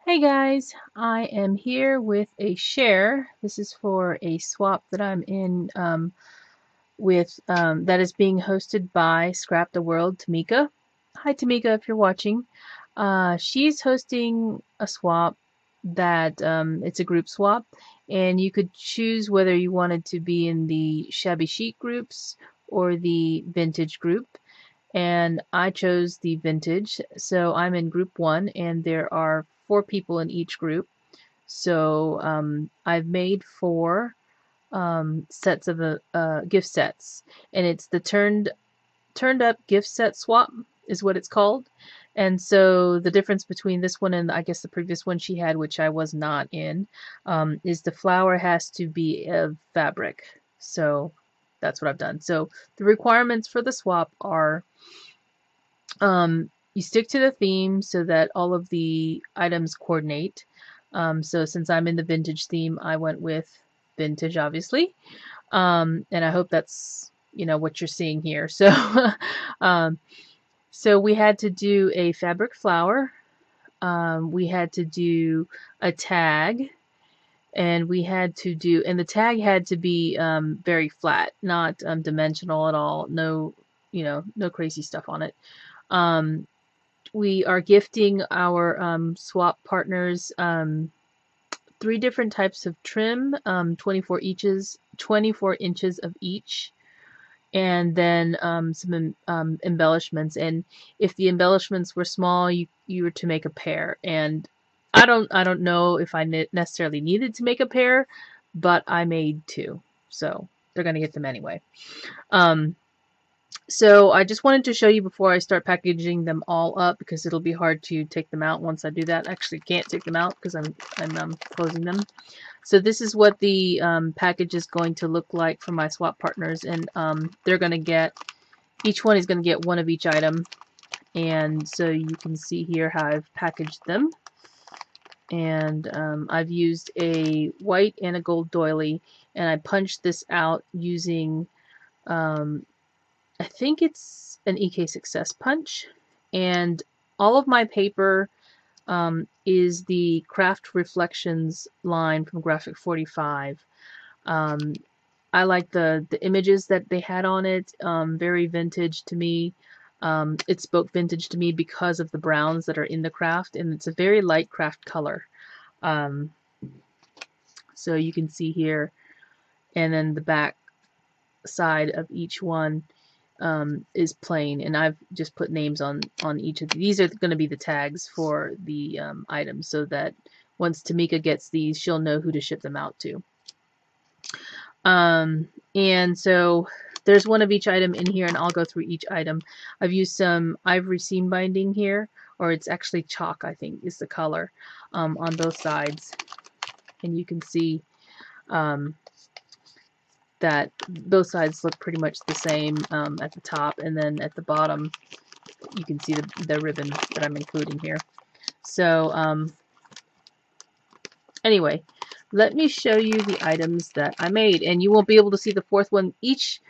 Hey guys, I am here with a share. This is for a swap that I'm in that is being hosted by Scrapdaworld, Tmika. Hi Tmika, if you're watching. She's hosting a swap that it's a group swap, and you could choose whether you wanted to be in the shabby chic groups or the vintage group. And I chose the vintage. So I'm in group one, and there are 4 people in each group. So I've made 4 sets of gift sets, and it's the turned up gift set swap is what it's called. And so the difference between this one and I guess the previous one she had, which I was not in, is the flower has to be of fabric. So that's what I've done. So the requirements for the swap are you stick to the theme so that all of the items coordinate. So since I'm in the vintage theme, I went with vintage, obviously. And I hope that's, what you're seeing here. So, um, so we had to do a fabric flower. We had to do a tag. And the tag had to be very flat, not dimensional at all. No, no crazy stuff on it. We are gifting our swap partners 3 different types of trim, 24 inches of each, and then some embellishments. And if the embellishments were small, you were to make a pair. And I don't know if I necessarily needed to make a pair, but I made 2, so they're gonna get them anyway. So I just wanted to show you before I start packaging them all up, because it'll be hard to take them out once I do that. I actually can't take them out because I'm closing them. So this is what the package is going to look like for my swap partners, and they're going to get, each one is going to get 1 of each item. And so you can see here how I've packaged them. And I've used a white and a gold doily, and I punched this out using I think it's an EK Success punch, and all of my paper is the Craft Reflections line from Graphic 45. I like the images that they had on it, very vintage to me. It spoke vintage to me because of the browns that are in the craft, and it's a very light craft color. So you can see here, and then the back side of each one is plain, and I've just put names on each of these. Are going to be the tags for the items, so that once Tmika gets these, she'll know who to ship them out to. And so there's 1 of each item in here, and I'll go through each item. I've used some ivory seam binding here, or it's actually chalk, I think is the color, on both sides, and you can see that both sides look pretty much the same at the top, and then at the bottom you can see the ribbon that I'm including here. So anyway, let me show you the items that I made, and you won't be able to see the 4th one. Each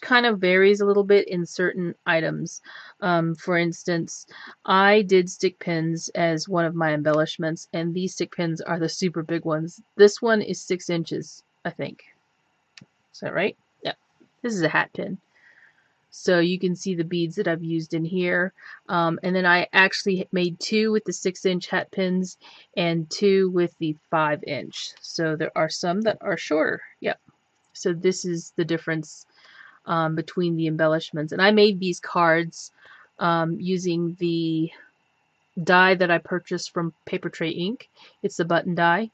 kind of varies a little bit in certain items. For instance, I did stick pins as one of my embellishments, and these stick pins are the super big ones. This one is 6 inches, I think. Is that right? Yeah. This is a hat pin. So you can see the beads that I've used in here. And then I actually made 2 with the 6-inch hat pins and 2 with the 5-inch. So there are some that are shorter. Yep. So this is the difference between the embellishments. And I made these cards using the die that I purchased from Paper Tray Ink. It's the button die.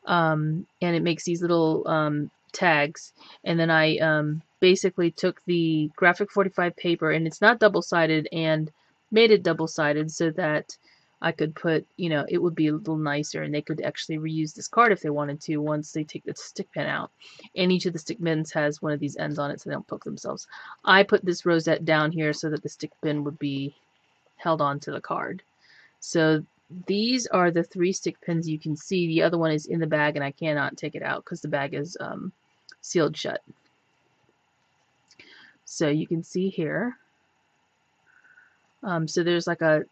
And it makes these little tags, and then I basically took the Graphic 45 paper, and it's not double-sided, and made it double-sided so that I could put, it would be a little nicer, and they could actually reuse this card if they wanted to once they take the stick pin out. And each of the stick pins has one of these ends on it so they don't poke themselves. I put this rosette down here so that the stick pin would be held on to the card. So these are the 3 stick pins you can see. The other one is in the bag, and I cannot take it out because the bag is sealed shut. So you can see here. So there's like a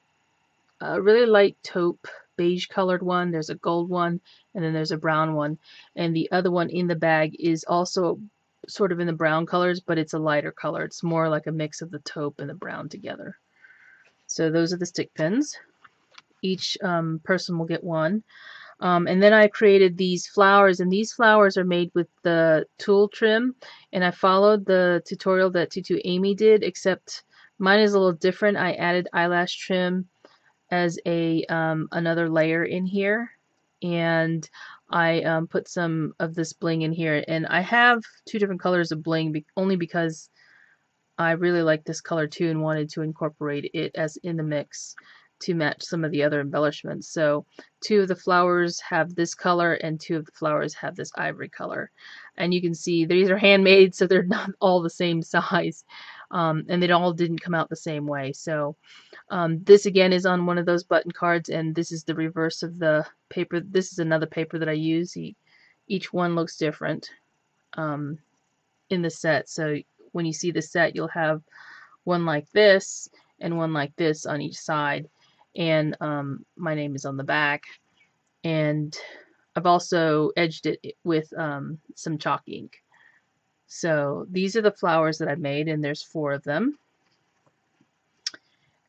really light taupe beige colored one, there's a gold one, and then there's a brown one. And the other one in the bag is also sort of in the brown colors, but it's a lighter color. It's more like a mix of the taupe and the brown together. So those are the stick pins. Each person will get one. And then I created these flowers, and these flowers are made with the tulle trim, and I followed the tutorial that Tutu Amy did, except mine is a little different. I added eyelash trim as a another layer in here, and I put some of this bling in here, and I have two different colors of bling only because I really like this color too and wanted to incorporate it as in the mix to match some of the other embellishments. So two of the flowers have this color and two of the flowers have this ivory color. And you can see these are handmade, so they're not all the same size. And they all didn't come out the same way. So this again is on one of those button cards, and this is the reverse of the paper. This is another paper that I use. Each one looks different in the set. So when you see the set, you'll have one like this and one like this on each side. And my name is on the back. And I've also edged it with some chalk ink. So these are the flowers that I made, and there's 4 of them.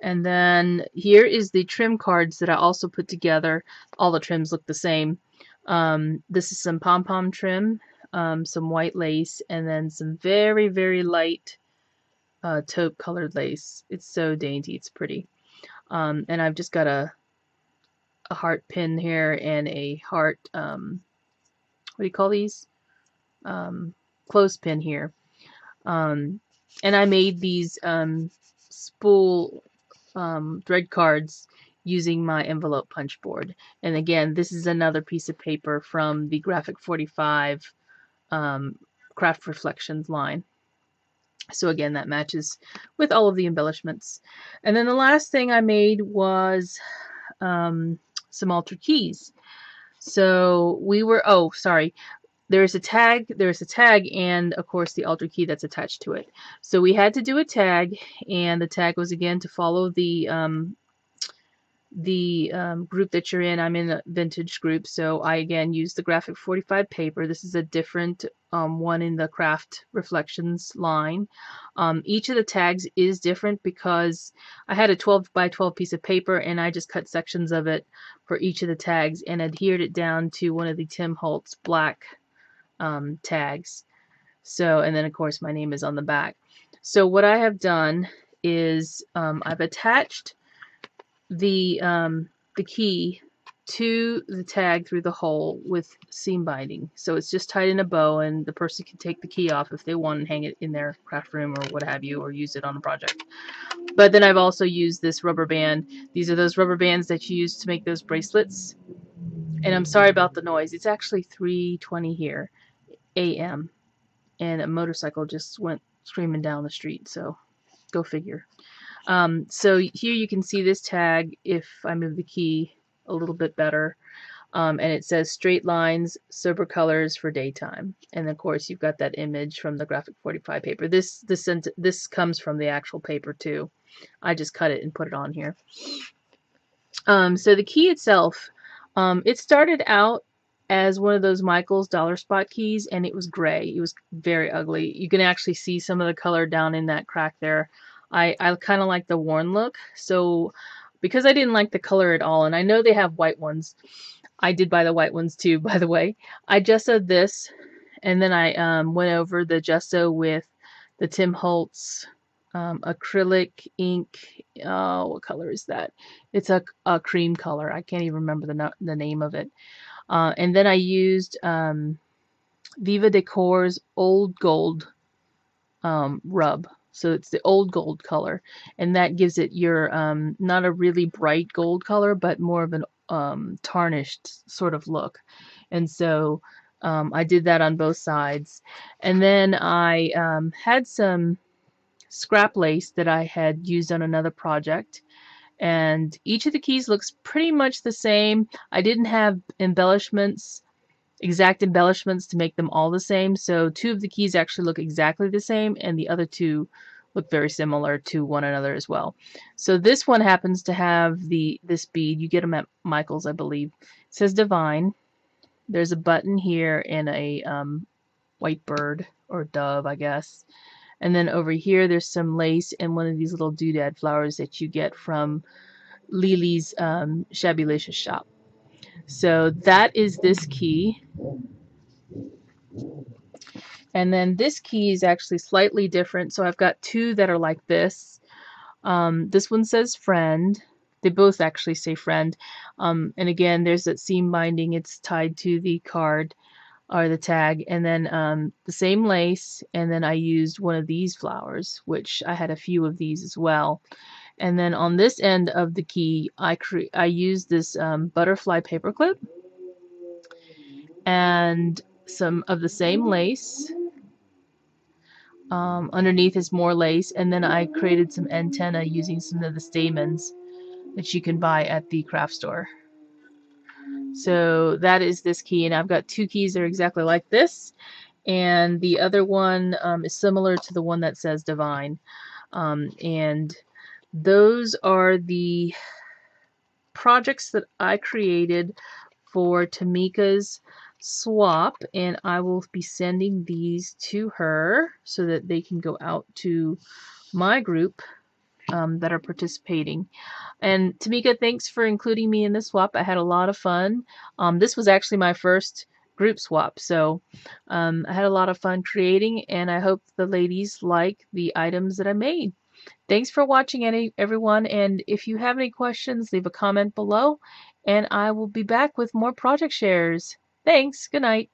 And then here is the trim cards that I also put together. All the trims look the same. This is some pom-pom trim, some white lace, and then some very, very light taupe colored lace. It's so dainty, it's pretty. And I've just got a heart pin here and a heart, what do you call these? Clothespin here. And I made these spool thread cards using my envelope punch board. And again, this is another piece of paper from the Graphic 45 Craft Reflections line. So again, that matches with all of the embellishments. And then the last thing I made was some altered keys. So we were, oh, sorry. There's a tag, and of course the alter key that's attached to it. So we had to do a tag, and the tag was again to follow the group that you're in. I'm in a vintage group, so I again used the Graphic 45 paper. This is a different one in the Craft Reflections line. Each of the tags is different because I had a 12 by 12 piece of paper, and I just cut sections of it for each of the tags and adhered it down to one of the Tim Holtz black tags. So, and then of course my name is on the back. So what I have done is I've attached the key to the tag through the hole with seam binding. So it's just tied in a bow, and the person can take the key off if they want and hang it in their craft room or what have you, or use it on a project. But then I've also used this rubber band. These are those rubber bands that you use to make those bracelets. And I'm sorry about the noise. It's actually 3:20 here a.m. and a motorcycle just went screaming down the street, so go figure. So here you can see this tag if I move the key a little bit better, and it says straight lines, sober colors for daytime. And of course you've got that image from the Graphic 45 paper. This comes from the actual paper too. I just cut it and put it on here. So the key itself, it started out as one of those Michaels dollar spot keys, and it was gray. It was very ugly. You can actually see some of the color down in that crack there. I kind of like the worn look, so because I didn't like the color at all, and I know they have white ones. I did buy the white ones too, by the way. I gessoed this, and then I went over the gesso with the Tim Holtz acrylic ink. Oh, what color is that? It's a cream color. I can't even remember the name of it. And then I used Viva Decor's Old Gold rub. So it's the old gold color, and that gives it your not a really bright gold color, but more of an tarnished sort of look. And so I did that on both sides. And then I had some scrap lace that I had used on another project, and each of the keys looks pretty much the same. I didn't have exact embellishments to make them all the same, so 2 of the keys actually look exactly the same, and the other 2 look very similar to one another as well. So this one happens to have this bead. You get them at Michael's, I believe. It says Divine. There's a button here and a white bird or dove, I guess. And then over here, there's some lace and one of these little doodad flowers that you get from Lily's Shabby-licious shop. So that is this key. And then this key is actually slightly different. So I've got two that are like this. This one says friend. They both actually say friend. And again, there's that seam binding. It's tied to the card or the tag. And then the same lace. And then I used one of these flowers, which I had a few of these as well. And then on this end of the key, I used this butterfly paperclip and some of the same lace. Underneath is more lace, and then I created some antenna using some of the stamens that you can buy at the craft store. So that is this key, and I've got two keys that are exactly like this, and the other one is similar to the one that says Divine. And those are the projects that I created for Tmika's swap, and I will be sending these to her so that they can go out to my group that are participating. And Tmika, thanks for including me in this swap. I had a lot of fun. This was actually my first group swap, so I had a lot of fun creating, and I hope the ladies like the items that I made. Thanks for watching, everyone, and if you have any questions, leave a comment below, and I will be back with more project shares. Thanks. Good night.